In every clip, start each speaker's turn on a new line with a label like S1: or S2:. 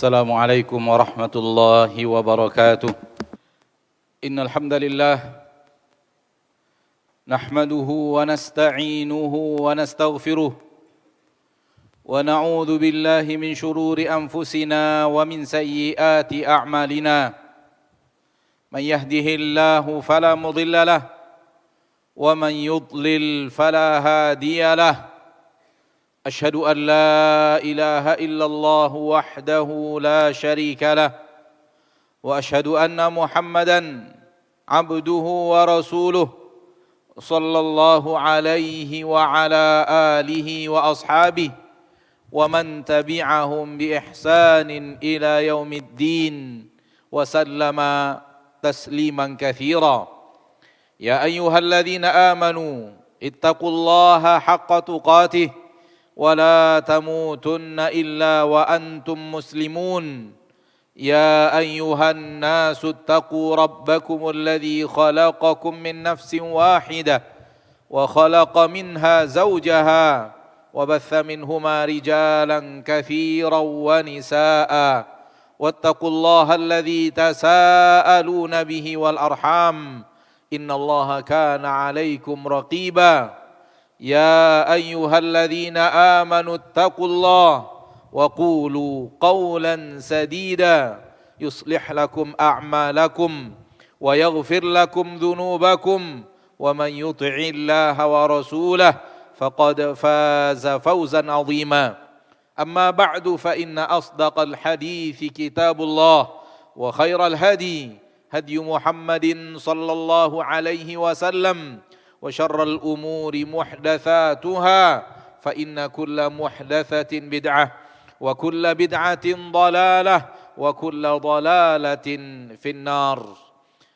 S1: السلام عليكم ورحمة الله وبركاته إن الحمد لله نحمده ونستعينه ونستغفره ونعوذ بالله من شرور أنفسنا ومن سيئات أعمالنا من يهده الله فلا مضل له ومن يضلل فلا هادي له أشهد أن لا إله إلا الله وحده لا شريك له وأشهد أن محمدا عبده ورسوله صلى الله عليه وعلى آله وأصحابه ومن تبعهم بإحسان إلى يوم الدين وسلم تسليما كثيرا يا أيها الذين آمنوا اتقوا الله حق تقاته ولا تموتن إلا وأنتم مسلمون يا أيها الناس اتقوا ربكم الذي خلقكم من نفس واحدة وخلق منها زوجها وبث منهما رجالا كثيرا ونساء واتقوا الله الذي تساءلون به والأرحام إن الله كان عليكم رقيبا يا أيها الذين آمنوا اتقوا الله وقولوا قولا سديدا يصلح لكم أعمالكم ويغفر لكم ذنوبكم ومن يطع الله ورسوله فقد فاز فوزا عظيما أما بعد فإن أصدق الحديث كتاب الله وخير الهدي هدي محمد صلى الله عليه وسلم وشر الأمور محدثاتها فإن كل محدثة بدعة وكل بدعة ضلالة وكل ضلالة في النار.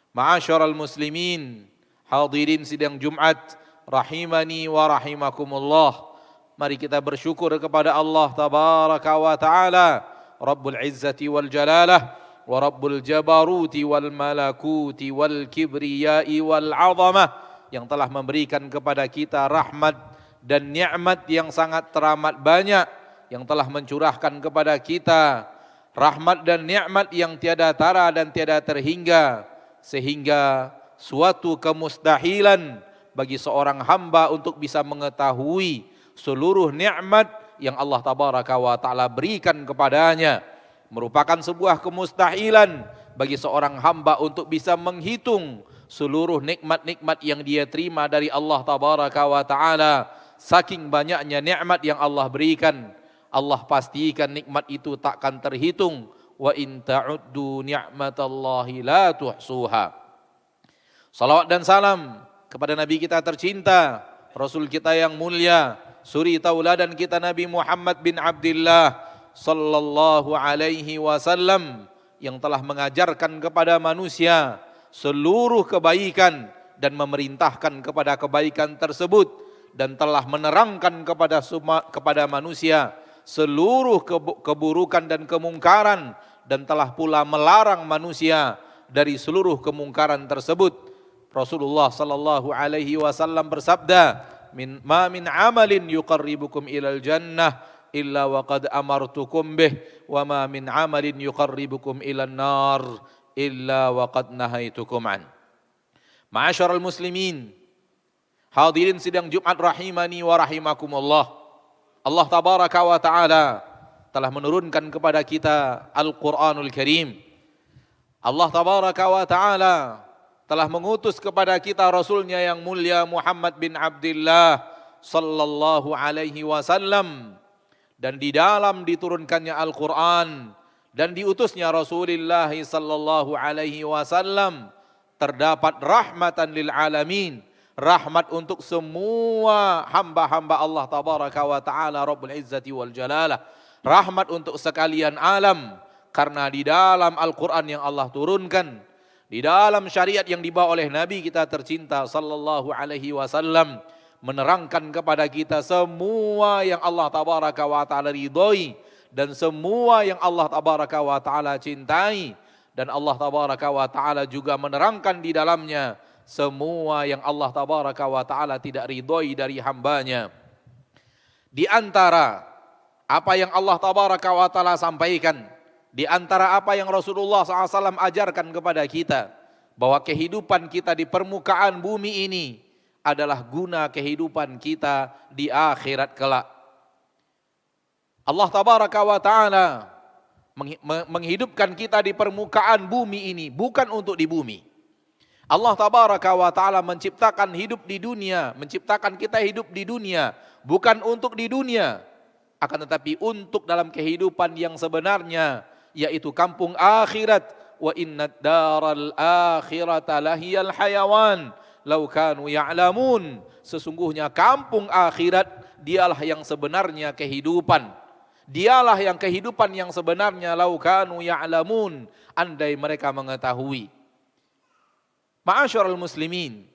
S1: Ma'asyiral muslimin, hadirin sidang Jumat rahimani wa rahimakumullah. Mari kita bersyukur kepada Allah tabaraka wa taala, Rabbul Izzati wal Jalalah wa Rabbul Jabaruti wal Malakuti wal Kibriyai wal Azamah, yang telah memberikan kepada kita rahmat dan nikmat yang sangat teramat banyak, yang telah mencurahkan kepada kita rahmat dan nikmat yang tiada tara dan tiada terhingga, sehingga suatu kemustahilan bagi seorang hamba untuk bisa mengetahui seluruh nikmat yang Allah tabaraka wa taala berikan kepadanya, merupakan sebuah kemustahilan bagi seorang hamba untuk bisa menghitung seluruh nikmat-nikmat yang dia terima dari Allah tabaraka wa taala. Saking banyaknya nikmat yang Allah berikan, Allah pastikan nikmat itu takkan terhitung. Wa in ta'uddu ni'matallahi la tuhsuha. Salawat dan salam kepada Nabi kita tercinta, Rasul kita yang mulia, suri tauladan kita Nabi Muhammad bin Abdullah sallallahu alaihi wasallam, yang telah mengajarkan kepada manusia seluruh kebaikan dan memerintahkan kepada kebaikan tersebut, dan telah menerangkan kepada manusia seluruh keburukan dan kemungkaran, dan telah pula melarang manusia dari seluruh kemungkaran tersebut. Rasulullah sallallahu alaihi wasallam bersabda, ma min amalin yuqarribukum ilal jannah illa waqad amartukum bih, wa ma min amalin yuqarribukum ilan nar illa waqad nahaitukum an. Ma'asyiral muslimin, hadirin sidang Jumat rahimani wa rahimakumullah. Allah tabaraka wa taala telah menurunkan kepada kita Al-Qur'anul Karim. Allah tabaraka wa taala telah mengutus kepada kita Rasulnya yang mulia Muhammad bin Abdullah sallallahu alaihi wasallam, dan di dalam diturunkannya Al-Qur'an dan diutusnya Rasulullah sallallahu alaihi wasallam terdapat rahmatan lil alamin, rahmat untuk semua hamba-hamba Allah tabaraka wa taala Rabbul Izzati wal Jalalah, rahmat untuk sekalian alam. Karena di dalam Al-Qur'an yang Allah turunkan, di dalam syariat yang dibawa oleh Nabi kita tercinta sallallahu alaihi wasallam, menerangkan kepada kita semua yang Allah tabaraka wa taala ridhoi dan semua yang Allah tabaraka wa taala cintai, dan Allah tabaraka wa taala juga menerangkan di dalamnya semua yang Allah tabaraka wa taala tidak ridhoi dari hambanya. Di antara apa yang Allah tabaraka wa taala sampaikan Di antara apa yang Rasulullah SAW ajarkan kepada kita, bahwa kehidupan kita di permukaan bumi ini adalah guna kehidupan kita di akhirat kelak. Allah Tabaraka wa Ta'ala menghidupkan kita di permukaan bumi ini bukan untuk di bumi. Allah Tabaraka wa Ta'ala menciptakan hidup di dunia, menciptakan kita hidup di dunia bukan untuk di dunia, akan tetapi untuk dalam kehidupan yang sebenarnya, yaitu kampung akhirat. Wa innad daral akhirata lahiyal hayawan law kanu ya'lamun. Sesungguhnya kampung akhirat dialah yang sebenarnya kehidupan. Dialah yang kehidupan yang sebenarnya, law kanu ya'lamun, andai mereka mengetahui. Ma'asyiral muslimin,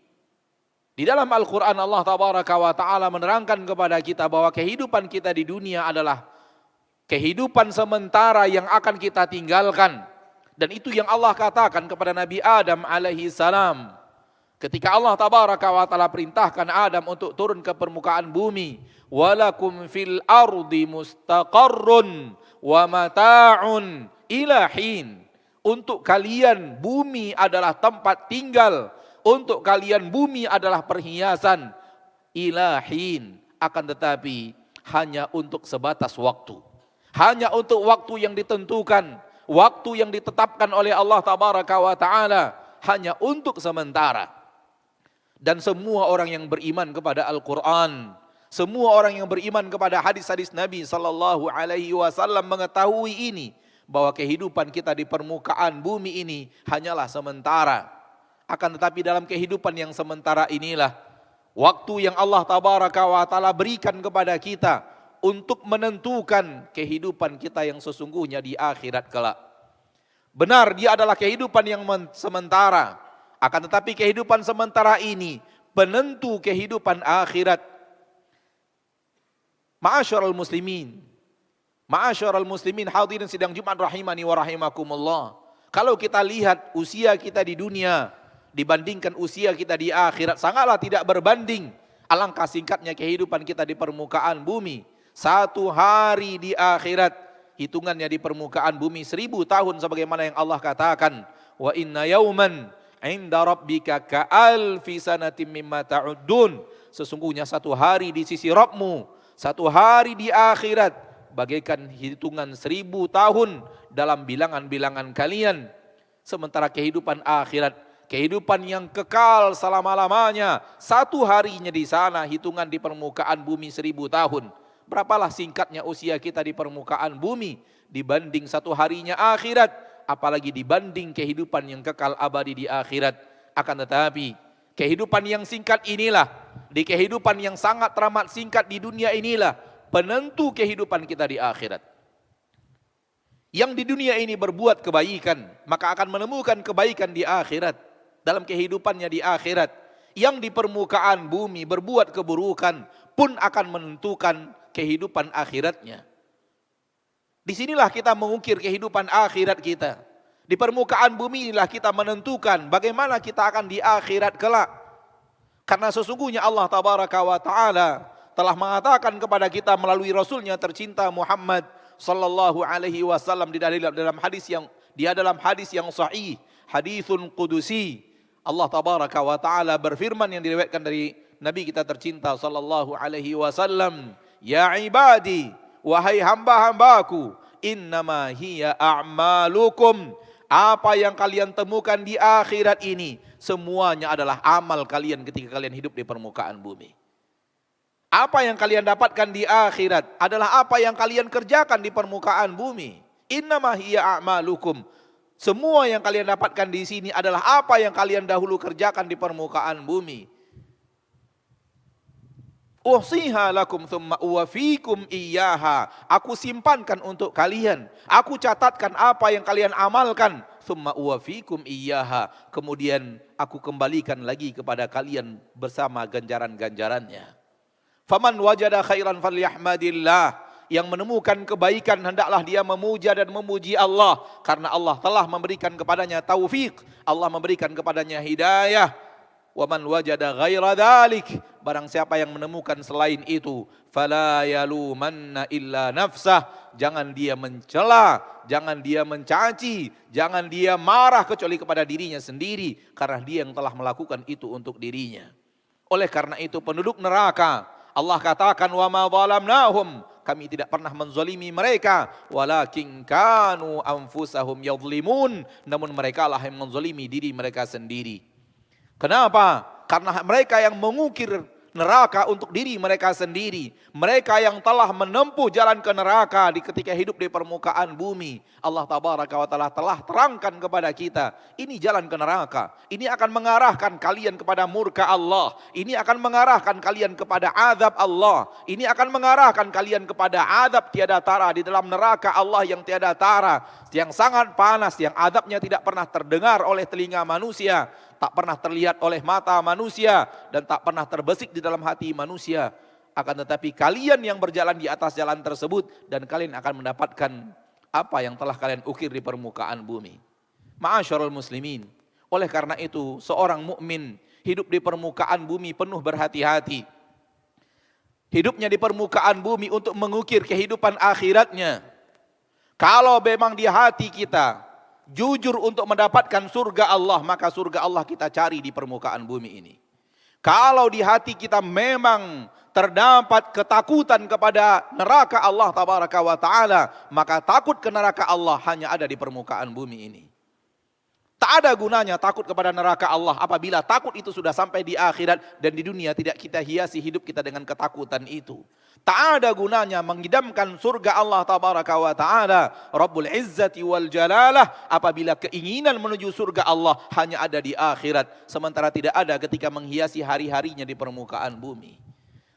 S1: di dalam Al-Quran Allah Tabaraka wa Ta'ala menerangkan kepada kita bahwa kehidupan kita di dunia adalah kehidupan sementara yang akan kita tinggalkan. Dan itu yang Allah katakan kepada Nabi Adam alaihi salam. Ketika Allah Tabaraka wa Ta'ala perintahkan Adam untuk turun ke permukaan bumi. Walakum fil ardi mustaqarrun wa mata'un ila hin. Untuk kalian bumi adalah tempat tinggal, untuk kalian bumi adalah perhiasan, ilahin, akan tetapi hanya untuk sebatas waktu. Hanya untuk waktu yang ditentukan, waktu yang ditetapkan oleh Allah Tabaraka wa Ta'ala, hanya untuk sementara. Dan semua orang yang beriman kepada Al-Quran, semua orang yang beriman kepada hadis-hadis Nabi sallallahu alaihi wasallam mengetahui ini, bahwa kehidupan kita di permukaan bumi ini hanyalah sementara. Akan tetapi dalam kehidupan yang sementara inilah waktu yang Allah Tabaraka wa Ta'ala berikan kepada kita untuk menentukan kehidupan kita yang sesungguhnya di akhirat kelak. Benar, dia adalah kehidupan yang sementara. Akan tetapi kehidupan sementara ini penentu kehidupan akhirat. Ma'asyiral muslimin, Ma'asyiral muslimin hadirin sidang Jumat rahimani wa rahimakumullah. Kalau kita lihat usia kita di dunia dibandingkan usia kita di akhirat, sangatlah tidak berbanding. Alangkah singkatnya kehidupan kita di permukaan bumi. Satu hari di akhirat, hitungannya di permukaan bumi 1000 tahun sebagaimana yang Allah katakan. Wa inna yauman inda rabbika ka'alfi sanatim mimma ta'uddun. Sesungguhnya satu hari di sisi Rabbmu, satu hari di akhirat bagaikan hitungan 1000 tahun dalam bilangan-bilangan kalian. Sementara kehidupan akhirat, kehidupan yang kekal selama-lamanya, satu harinya di sana hitungan di permukaan bumi 1000 tahun. Berapalah singkatnya usia kita di permukaan bumi dibanding satu harinya akhirat, apalagi dibanding kehidupan yang kekal abadi di akhirat. Akan tetapi kehidupan yang singkat inilah, di kehidupan yang sangat teramat singkat di dunia inilah penentu kehidupan kita di akhirat. Yang di dunia ini berbuat kebaikan, maka akan menemukan kebaikan di akhirat, dalam kehidupannya di akhirat. Yang di permukaan bumi berbuat keburukan pun akan menentukan kehidupan akhiratnya. Disinilah kita mengukir kehidupan akhirat kita. Di permukaan bumi inilah kita menentukan bagaimana kita akan di akhirat kelak. Karena sesungguhnya Allah Tabaraka wa Ta'ala telah mengatakan kepada kita melalui Rasulnya tercinta Muhammad sallallahu alaihi wasallam di dalam hadis yang sahih, hadisun qudusi. Allah Tabaraka wa Ta'ala berfirman yang diriwayatkan dari Nabi kita tercinta sallallahu alaihi wasallam, ya ibadi, wahai hamba-hambaku, innama hiya a'malukum. Apa yang kalian temukan di akhirat ini semuanya adalah amal kalian ketika kalian hidup di permukaan bumi. Apa yang kalian dapatkan di akhirat adalah apa yang kalian kerjakan di permukaan bumi. Innama hiya a'malukum. Semua yang kalian dapatkan di sini adalah apa yang kalian dahulu kerjakan di permukaan bumi. Uhsiha lakum thumma uwafikum iyyaha. Aku simpankan untuk kalian. Aku catatkan apa yang kalian amalkan. Thumma uwafikum iyyaha. Kemudian aku kembalikan lagi kepada kalian bersama ganjaran-ganjarannya. Faman wajada khairan falyahmadillah. Yang menemukan kebaikan hendaklah dia memuja dan memuji Allah. Karena Allah telah memberikan kepadanya taufik. Allah memberikan kepadanya hidayah. Wa man wajada ghaira dzalik, barang siapa yang menemukan selain itu, fala yalumanna illa nafsah, jangan dia mencela, jangan dia mencaci, jangan dia marah kecuali kepada dirinya sendiri, karena dia yang telah melakukan itu untuk dirinya. Oleh karena itu penduduk neraka, Allah katakan wa ma zalamnahum, kami tidak pernah menzalimi mereka, walakin kanu anfusahum yadhlimun, namun mereka lah yang menzalimi diri mereka sendiri. Kenapa? Karena mereka yang mengukir neraka untuk diri mereka sendiri. Mereka yang telah menempuh jalan ke neraka ketika hidup di permukaan bumi. Allah Tabaraka wa Ta'ala telah terangkan kepada kita, ini jalan ke neraka. Ini akan mengarahkan kalian kepada murka Allah. Ini akan mengarahkan kalian kepada azab Allah. Ini akan mengarahkan kalian kepada azab tiada tara di dalam neraka Allah yang tiada tara, yang sangat panas, yang azabnya tidak pernah terdengar oleh telinga manusia, tak pernah terlihat oleh mata manusia, dan tak pernah terbesit di dalam hati manusia. Akan tetapi kalian yang berjalan di atas jalan tersebut, dan kalian akan mendapatkan apa yang telah kalian ukir di permukaan bumi. Ma'asyarul muslimin, oleh karena itu seorang mukmin hidup di permukaan bumi penuh berhati-hati. Hidupnya di permukaan bumi untuk mengukir kehidupan akhiratnya. Kalau memang di hati kita jujur untuk mendapatkan surga Allah, maka surga Allah kita cari di permukaan bumi ini. Kalau di hati kita memang terdapat ketakutan kepada neraka Allah Tabaraka wa Ta'ala, maka takut ke neraka Allah hanya ada di permukaan bumi ini. Tak ada gunanya takut kepada neraka Allah apabila takut itu sudah sampai di akhirat dan di dunia tidak kita hiasi hidup kita dengan ketakutan itu. Tak ada gunanya mengidamkan surga Allah Tabaraka wa Ta'ala Rabbul Izzati wal Jalalah apabila keinginan menuju surga Allah hanya ada di akhirat, sementara tidak ada ketika menghiasi hari-harinya di permukaan bumi.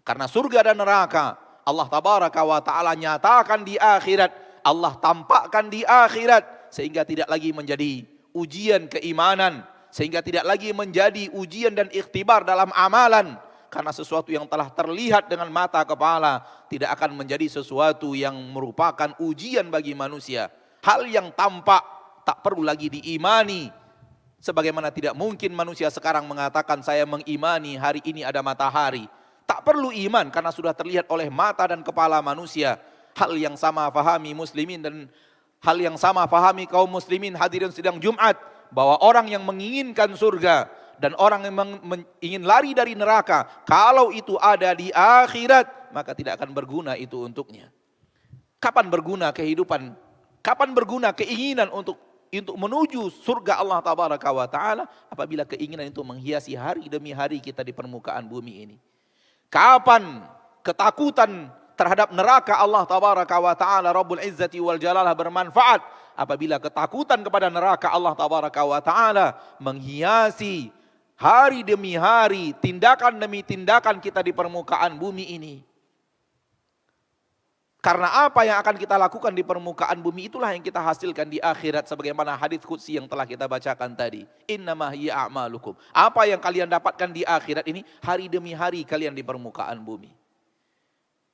S1: Karena surga dan neraka Allah Tabaraka wa Ta'ala nyatakan di akhirat, Allah tampakkan di akhirat, sehingga tidak lagi menjadi ujian keimanan, sehingga tidak lagi menjadi ujian dan ikhtibar dalam amalan. Karena sesuatu yang telah terlihat dengan mata kepala tidak akan menjadi sesuatu yang merupakan ujian bagi manusia. Hal yang tampak tak perlu lagi diimani. Sebagaimana tidak mungkin manusia sekarang mengatakan saya mengimani hari ini ada matahari. Tak perlu iman karena sudah terlihat oleh mata dan kepala manusia. Hal yang sama fahami muslimin dan hal yang sama fahami kaum muslimin hadirin sidang Jumat, bahwa orang yang menginginkan surga dan orang yang ingin lari dari neraka, kalau itu ada di akhirat, maka tidak akan berguna itu untuknya. Kapan berguna kehidupan? Kapan berguna keinginan untuk menuju surga Allah Tabaraka wa Ta'ala? Apabila keinginan itu menghiasi hari demi hari kita di permukaan bumi ini. Kapan ketakutan terhadap neraka Allah Tabaraka wa Ta'ala Rabbul Izzati wal Jalalah bermanfaat? Apabila ketakutan kepada neraka Allah Tabaraka wa Ta'ala menghiasi hari demi hari, tindakan demi tindakan kita di permukaan bumi ini. Karena apa yang akan kita lakukan di permukaan bumi itulah yang kita hasilkan di akhirat, sebagaimana hadits qudsi yang telah kita bacakan tadi. Innama hiya a'malukum. Apa yang kalian dapatkan di akhirat ini hari demi hari kalian di permukaan bumi.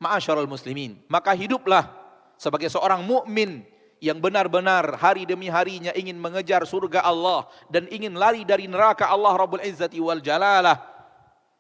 S1: Ma'asyarul muslimin, maka hiduplah sebagai seorang mukmin yang benar-benar hari demi harinya ingin mengejar surga Allah dan ingin lari dari neraka Allah Rabbul Izzati wal Jalalah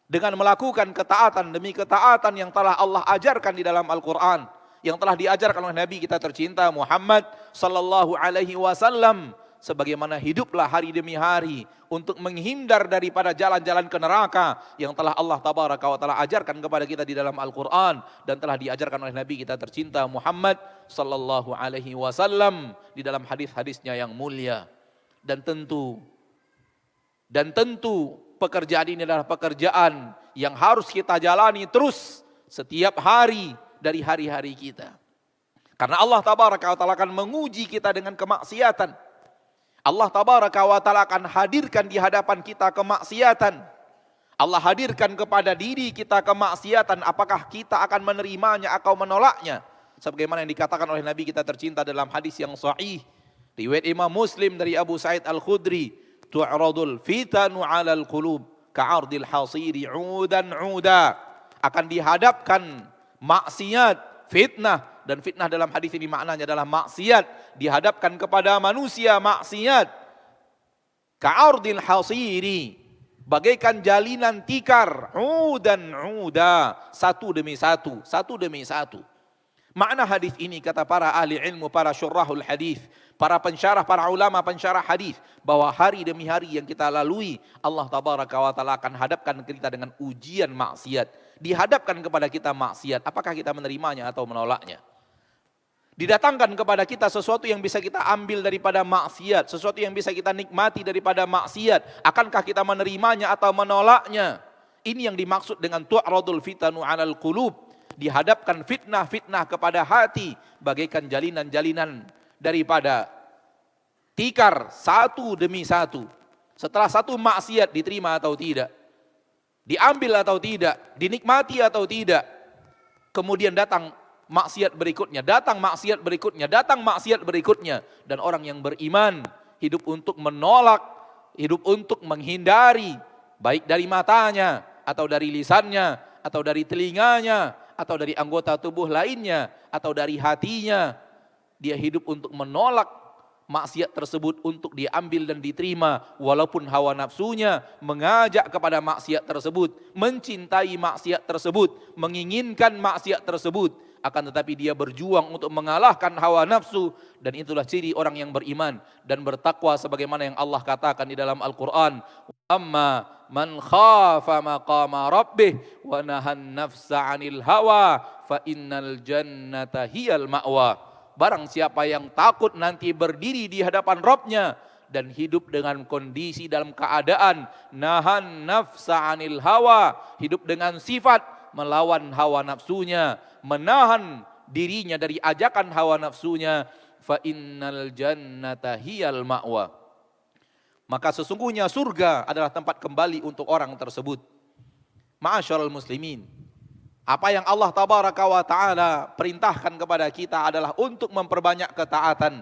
S1: dengan melakukan ketaatan demi ketaatan yang telah Allah ajarkan di dalam Al-Quran, yang telah diajarkan oleh Nabi kita tercinta Muhammad sallallahu alaihi wasallam. Sebagaimana hiduplah hari demi hari untuk menghindar daripada jalan-jalan ke neraka yang telah Allah Tabaraka wa Ta'ala ajarkan kepada kita di dalam Al-Quran dan telah diajarkan oleh Nabi kita tercinta Muhammad sallallahu alaihi wasallam di dalam hadis-hadisnya yang mulia. Dan tentu pekerjaan ini adalah pekerjaan yang harus kita jalani terus setiap hari dari hari-hari kita. Karena Allah Tabaraka wa Ta'ala akan menguji kita dengan kemaksiatan. Allah Tabaraka wa Ta'ala akan hadirkan di hadapan kita kemaksiatan. Allah hadirkan kepada diri kita kemaksiatan. Apakah kita akan menerimanya atau menolaknya? Sebagaimana yang dikatakan oleh Nabi kita tercinta dalam hadis yang sahih, riwayat Imam Muslim dari Abu Sa'id Al-Khudri, tu'radul fitanu 'alal qulub ka'ardil hasiri 'udan 'uda. Akan dihadapkan maksiat, fitnah. Dan fitnah dalam hadis ini maknanya adalah maksiat. Dihadapkan kepada manusia maksiat. Ka'ardil hasiri. bagaikan jalinan tikar, udan uda, satu demi satu, satu demi satu. Makna hadis ini kata para ahli ilmu, para syurahul hadis, para pensyarah, para ulama pensyarah hadis, bahwa hari demi hari yang kita lalui, Allah tabaraka wa taala akan hadapkan kita dengan ujian maksiat. Dihadapkan kepada kita maksiat, apakah kita menerimanya atau menolaknya? Didatangkan kepada kita sesuatu yang bisa kita ambil daripada maksiat, sesuatu yang bisa kita nikmati daripada maksiat, akankah kita menerimanya atau menolaknya? Ini yang dimaksud dengan tu'radul fitanu 'alal qulub. Dihadapkan fitnah-fitnah kepada hati bagaikan jalinan-jalinan daripada tikar, satu demi satu. Setelah satu maksiat diterima atau tidak, diambil atau tidak, dinikmati atau tidak, kemudian datang maksiat berikutnya, datang maksiat berikutnya, datang maksiat berikutnya. Dan orang yang beriman hidup untuk menolak, hidup untuk menghindari, baik dari matanya, atau dari lisannya, atau dari telinganya, atau dari anggota tubuh lainnya, atau dari hatinya. Dia hidup untuk menolak maksiat tersebut untuk diambil dan diterima, walaupun hawa nafsunya mengajak kepada maksiat tersebut, mencintai maksiat tersebut, menginginkan maksiat tersebut, akan tetapi dia berjuang untuk mengalahkan hawa nafsu. Dan itulah ciri orang yang beriman dan bertakwa, sebagaimana yang Allah katakan di dalam Al-Quran, amma man khafa maqama rabbih wa nahan nafsa 'anil hawa fa innal jannata hiyal ma'wa. Barang siapa yang takut nanti berdiri di hadapan Rabbnya dan hidup dengan kondisi dalam keadaan nahan nafsa 'anil hawa, hidup dengan sifat melawan hawa nafsunya, menahan dirinya dari ajakan hawa nafsunya, fa innal jannata hiyal ma'wa. Maka sesungguhnya surga adalah tempat kembali untuk orang tersebut. Ma'asyiral muslimin, apa yang Allah tabaraka wa ta'ala perintahkan kepada kita adalah untuk memperbanyak ketaatan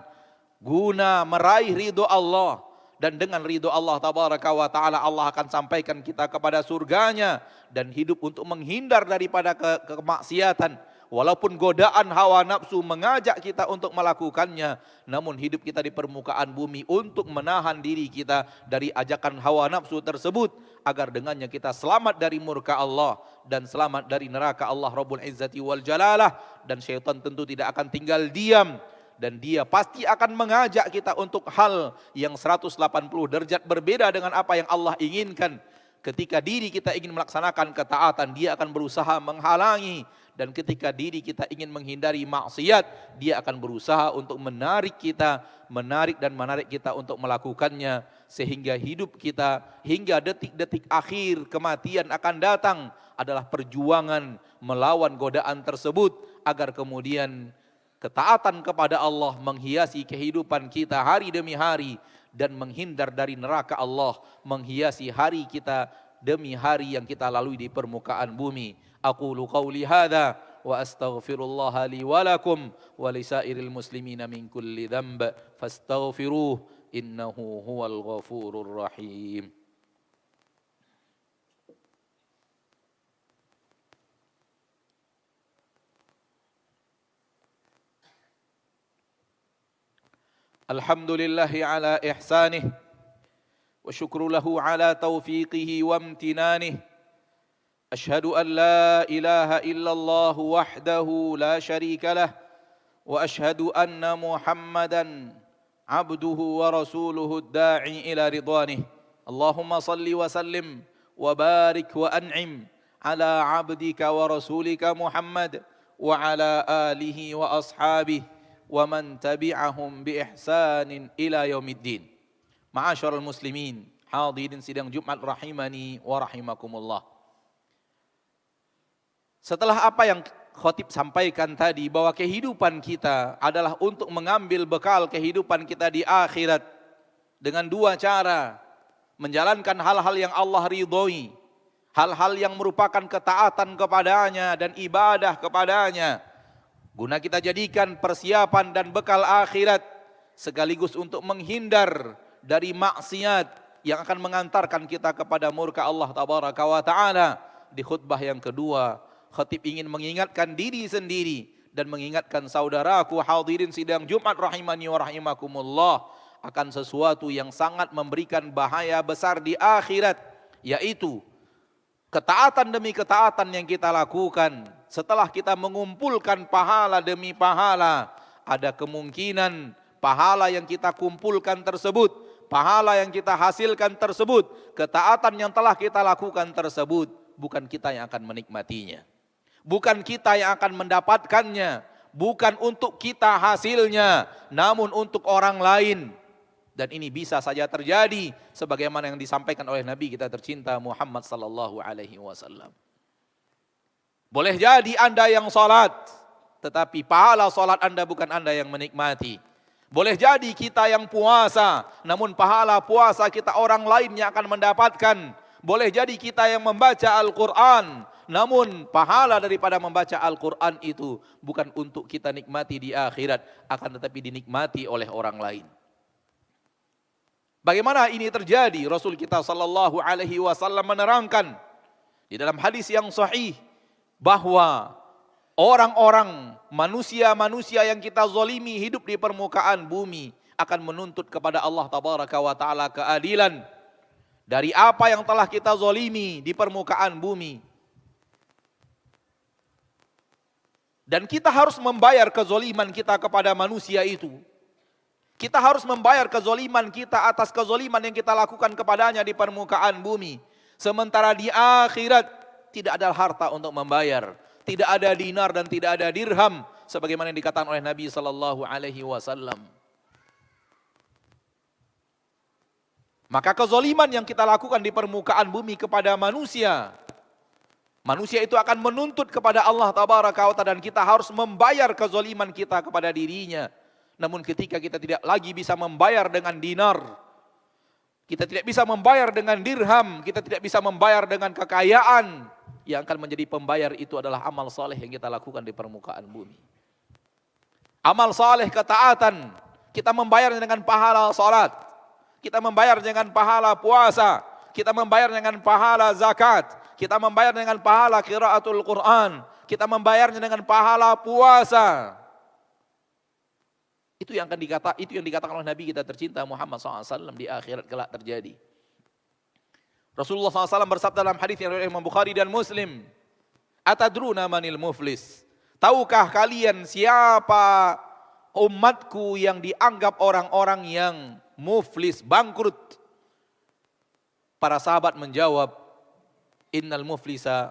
S1: guna meraih ridho Allah. Dan dengan ridho Allah tabaraka wa ta'ala, Allah akan sampaikan kita kepada surganya dan hidup untuk menghindar daripada kemaksiatan. Walaupun godaan hawa nafsu mengajak kita untuk melakukannya, namun hidup kita di permukaan bumi untuk menahan diri kita dari ajakan hawa nafsu tersebut, agar dengannya kita selamat dari murka Allah dan selamat dari neraka Allah Rabbul Izzati wal Jalalah. Dan syaitan tentu tidak akan tinggal diam, dan dia pasti akan mengajak kita untuk hal yang 180 derajat berbeda dengan apa yang Allah inginkan. Ketika diri kita ingin melaksanakan ketaatan, dia akan berusaha menghalangi. Dan ketika diri kita ingin menghindari maksiat, dia akan berusaha untuk menarik kita untuk melakukannya. Sehingga hidup kita hingga detik-detik akhir kematian akan datang adalah perjuangan melawan godaan tersebut, agar kemudian ketaatan kepada Allah menghiasi kehidupan kita hari demi hari, dan menghindar dari neraka Allah menghiasi hari kita demi hari yang kita lalui di permukaan bumi. Aqulu qawli hadza wa astaghfirullah li wa lakum wa lisairil muslimina min kulli dhanb fastaghfiruh innahu huwal ghafurur rahim. Alhamdulillahi ala ihsanih wa syukru lahu ala taufiqihi wa amtinanih. Ashhadu an la ilaha illallah wahdahu la syarika lah wa ashhadu anna Muhammadan abduhu wa rasuluhu ad-da'i ila ridwanih. Allahumma salli wa sallim wa barik wa an'im ala abdika wa rasulika Muhammad wa ala alihi wa ashabihi wa man tabi'ahum bi ihsanin ila yaumiddin. Ma'asyiral muslimin, hadirin sidang Jumat rahimani wa rahimakumullah. Setelah apa yang khotib sampaikan tadi, bahwa kehidupan kita adalah untuk mengambil bekal kehidupan kita di akhirat dengan dua cara: menjalankan hal-hal yang Allah ridhoi, hal-hal yang merupakan ketaatan kepadanya dan ibadah kepadanya, guna kita jadikan persiapan dan bekal akhirat, sekaligus untuk menghindar dari maksiat yang akan mengantarkan kita kepada murka Allah tabaraka wa ta'ala. Di khutbah yang kedua, khatib ingin mengingatkan diri sendiri dan mengingatkan saudaraku hadirin sidang Jumat rahimani wa rahimakumullah akan sesuatu yang sangat memberikan bahaya besar di akhirat, yaitu ketaatan demi ketaatan yang kita lakukan. Setelah kita mengumpulkan pahala demi pahala, ada kemungkinan pahala yang kita kumpulkan tersebut, pahala yang kita hasilkan tersebut, ketaatan yang telah kita lakukan tersebut, bukan kita yang akan menikmatinya. Bukan kita yang akan mendapatkannya, bukan untuk kita hasilnya, namun untuk orang lain. Dan ini bisa saja terjadi sebagaimana yang disampaikan oleh Nabi kita tercinta Muhammad sallallahu alaihi wasallam. Boleh jadi Anda yang salat, tetapi pahala salat Anda bukan Anda yang menikmati. Boleh jadi kita yang puasa, namun pahala puasa kita orang lain yang akan mendapatkan. Boleh jadi kita yang membaca Al-Quran, namun pahala daripada membaca Al-Quran itu bukan untuk kita nikmati di akhirat, akan tetapi dinikmati oleh orang lain. Bagaimana ini terjadi? Rasul kita sallallahu alaihi wasallam menerangkan di dalam hadis yang sahih bahwa orang-orang, manusia-manusia yang kita zalimi hidup di permukaan bumi akan menuntut kepada Allah tabaraka wa taala keadilan dari apa yang telah kita zalimi di permukaan bumi. Dan kita harus membayar kezaliman kita kepada manusia itu. Kita harus membayar kezaliman kita atas kezaliman yang kita lakukan kepadanya di permukaan bumi. Sementara di akhirat tidak ada harta untuk membayar, tidak ada dinar dan tidak ada dirham, sebagaimana yang dikatakan oleh Nabi sallallahu alaihi wasallam. Maka kezaliman yang kita lakukan di permukaan bumi kepada manusia, manusia itu akan menuntut kepada Allah tabaraka wa taala, dan kita harus membayar kezaliman kita kepada dirinya. Namun ketika kita tidak lagi bisa membayar dengan dinar, kita tidak bisa membayar dengan dirham, kita tidak bisa membayar dengan kekayaan, yang akan menjadi pembayar itu adalah amal saleh yang kita lakukan di permukaan bumi. Amal saleh ketaatan, kita membayar dengan pahala salat, kita membayar dengan pahala puasa, kita membayar dengan pahala zakat, kita membayar dengan pahala qiraatul Quran, kita membayarnya dengan pahala puasa. Itu yang dikatakan oleh Nabi kita tercinta Muhammad SAW di akhirat kelak terjadi. Rasulullah SAW bersabda dalam hadis yang riwayat Imam Bukhari dan Muslim, "Atadruna manil muflis?" Tahukah kalian siapa umatku yang dianggap orang-orang yang muflis, bangkrut? Para sahabat menjawab, "Innal muflisa."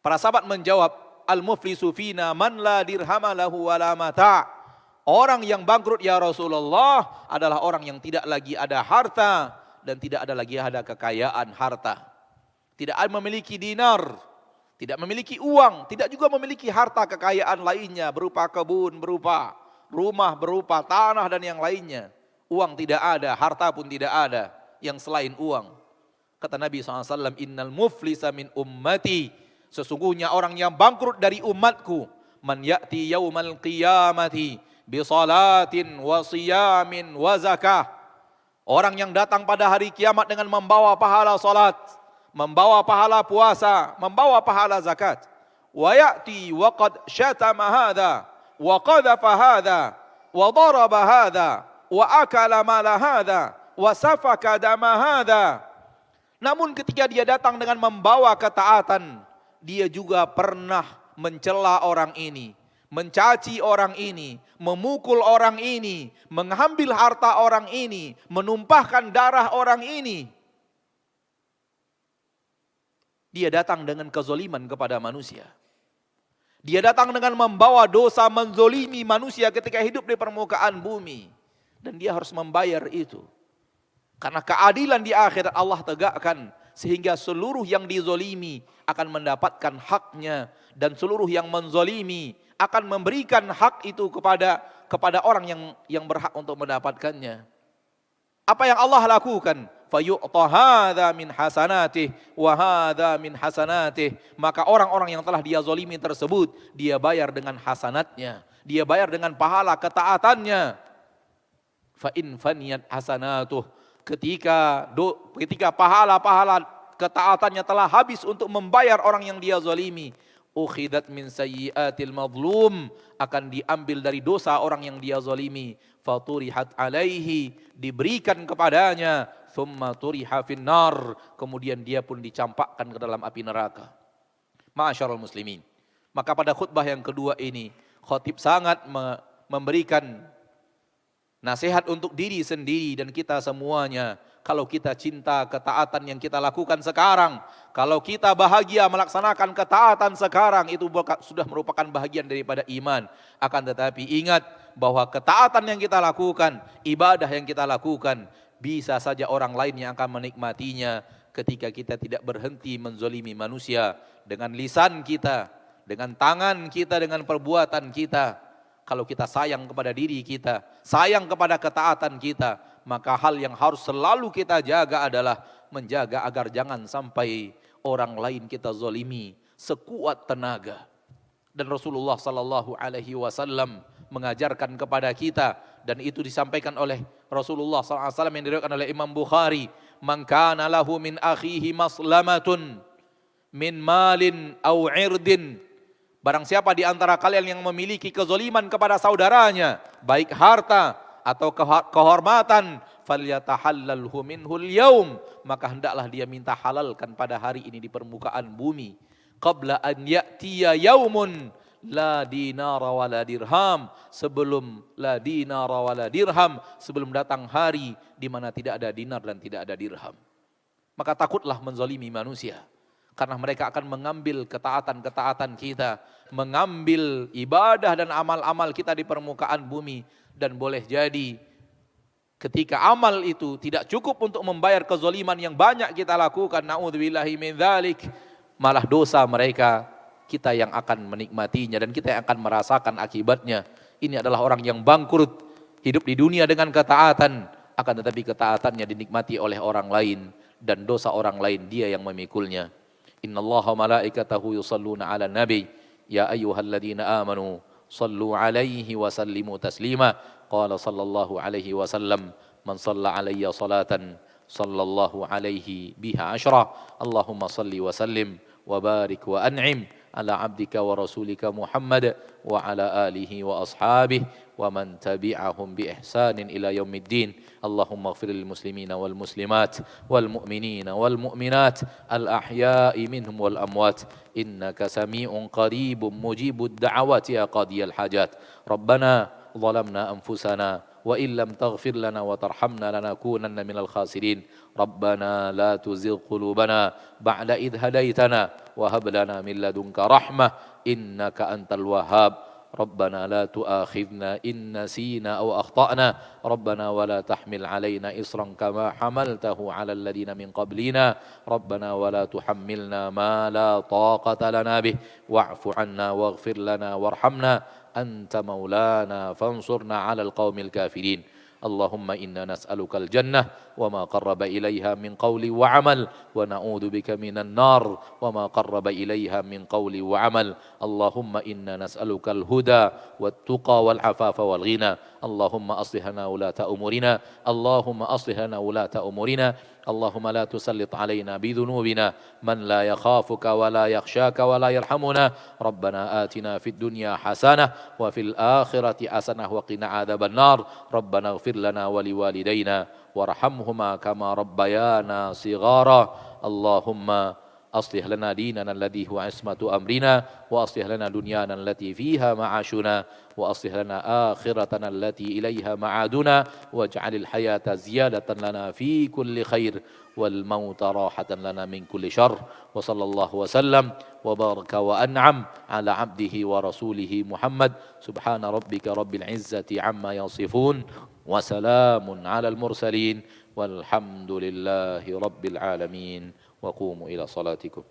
S1: Para sahabat menjawab, "Al-muflisu fina man la dirhama lahu wala mata'." Orang yang bangkrut ya Rasulullah adalah orang yang tidak lagi ada harta dan tidak ada lagi ada kekayaan harta. Tidak memiliki dinar, tidak memiliki uang, tidak juga memiliki harta kekayaan lainnya berupa kebun, berupa rumah, berupa tanah dan yang lainnya. Uang tidak ada, harta pun tidak ada yang selain uang. Kata Nabi SAW, "Innal muflisa min ummati." Sesungguhnya orang yang bangkrut dari umatku, man ya'ti yaumal qiyamati bisalatin wa siyamin wa zakah. Orang yang datang pada hari kiamat dengan membawa pahala salat, membawa pahala puasa, membawa pahala zakat. Wa ya'ti wa qad syatama hadha wa qadhafa hadha wa daraba hadha wa akala mala hadha wa safaka dama hadha. Namun ketika dia datang dengan membawa ketaatan, dia juga pernah mencela orang ini, mencaci orang ini, memukul orang ini, mengambil harta orang ini, menumpahkan darah orang ini. Dia datang dengan kezoliman kepada manusia. Dia datang dengan membawa dosa menzolimi manusia ketika hidup di permukaan bumi. Dan dia harus membayar itu. Karena keadilan di akhirat Allah tegakkan, sehingga seluruh yang dizolimi akan mendapatkan haknya, dan seluruh yang menzolimi akan memberikan hak itu kepada orang yang berhak untuk mendapatkannya. Apa yang Allah lakukan? Fayu'ta hadza min hasanatih wa hadza min hasanatih. Maka orang-orang yang telah dia zalimi tersebut, dia bayar dengan hasanatnya, dia bayar dengan pahala ketaatannya. Fa in faniyat hasanatuh, ketika pahala-pahala ketaatannya telah habis untuk membayar orang yang dia zalimi, ukhidat min sayyiatil mazlum, akan diambil dari dosa orang yang dia zalimi, faturihat alaihi, diberikan kepadanya, thumma turiha finnar, kemudian dia pun dicampakkan ke dalam api neraka. Ma'asyiral muslimin. Maka pada khutbah yang kedua ini, khatib sangat memberikan nasihat untuk diri sendiri dan kita semuanya. Kalau kita cinta ketaatan yang kita lakukan sekarang, kalau kita bahagia melaksanakan ketaatan sekarang, itu sudah merupakan bahagian daripada iman. Akan tetapi ingat bahwa ketaatan yang kita lakukan, ibadah yang kita lakukan, bisa saja orang lain yang akan menikmatinya ketika kita tidak berhenti menzolimi manusia dengan lisan kita, dengan tangan kita, dengan perbuatan kita. Kalau kita sayang kepada diri kita, sayang kepada ketaatan kita, maka hal yang harus selalu kita jaga adalah menjaga agar jangan sampai orang lain kita zolimi sekuat tenaga. Dan Rasulullah sallallahu alaihi wasallam mengajarkan kepada kita, dan itu disampaikan oleh Rasulullah sallallahu alaihi wasallam yang diriwayatkan oleh Imam Bukhari, "Man kana lahu min akhihi maslamatun min malin aw irdin." Barang siapa di antara kalian yang memiliki kezoliman kepada saudaranya, baik harta atau kehormatan, falyatahallalhu minhul yaum, maka hendaklah dia minta halalkan pada hari ini di permukaan bumi. Qabla an ya'tiya yaumun la dinara wala dirham, sebelum la dinara wala dirham, sebelum datang hari di mana tidak ada dinar dan tidak ada dirham. Maka takutlah menzalimi manusia, karena mereka akan mengambil ketaatan-ketaatan kita, mengambil ibadah dan amal-amal kita di permukaan bumi. Dan boleh jadi ketika amal itu tidak cukup untuk membayar kezaliman yang banyak kita lakukan, na'udzubillahi min dzalik, malah dosa mereka kita yang akan menikmatinya dan kita yang akan merasakan akibatnya. Ini adalah orang yang bangkrut, hidup di dunia dengan ketaatan, akan tetapi ketaatannya dinikmati oleh orang lain dan dosa orang lain dia yang memikulnya. Innallaha malaikatahu yusalluna 'alan nabi ya ayyuhalladzina amanu sallu 'alaihi wa sallimu taslima. Qala sallallahu alaihi wasallam, man shalla 'alayya salatan sallallahu alaihi biha asyra. Allahumma salli wa sallim wa barik wa an'im ala 'abdika wa rasulika Muhammad wa ala alihi wa ashabihi wa man tabi'ahum bi ihsanin ila yaumiddin. Allahumma ighfir lil muslimina wal muslimat wal mu'minina wal mu'minat al ahya'i minhum wal amwat innaka sami'un qaribun mujibud da'awati ya qadiyal hajat. Rabbana ظلمنا أنفسنا وإن لم تغفر لنا وترحمنا لنكونن من الخاسرين. ربنا لا تزغ قلوبنا بعد إذ هديتنا وهب لنا من لدنك رحمة إنك أنت الوهاب. ربنا لا تؤاخذنا إن نسينا أو أخطأنا. ربنا ولا تحمل علينا إصرا كما حملته على الذين من قبلنا. ربنا ولا تحملنا ما لا طاقة لنا به واعف عنا واغفر لنا وارحمنا أنت مولانا فانصرنا على القوم الكافرين. اللهم إنا نسألك الجنة وما قرب إليها من قول وعمل ونعوذ بك من النار وما قرب إليها من قول وعمل. اللهم إنا نسألك الهدى والتقى والعفاف والغنى. اللهم أصلح لنا ولاة أمورنا. اللهم أصلح لنا ولاة أمورنا. اللهم لا تسلط علينا بذنوبنا من لا يخافك ولا يخشاك ولا يرحمنا. ربنا آتنا في الدنيا حسنة وفي الآخرة حسنة وقنا عذاب النار. ربنا اغفر لنا ولوالدينا وارحمهما كما ربيانا صغارا. اللهم أصلح لنا ديننا الذي هو عصمة أمرنا وأصلح لنا دنيانا التي فيها معاشنا وأصلح لنا آخرتنا التي إليها معادنا واجعل الحياة زيادة لنا في كل خير والموت راحة لنا من كل شر. وصلى الله وسلم وبارك وأنعم على عبده ورسوله محمد. سبحان ربك رب العزة عما يصفون وسلام على المرسلين والحمد لله رب العالمين. وقوموا إلى صلاتكم.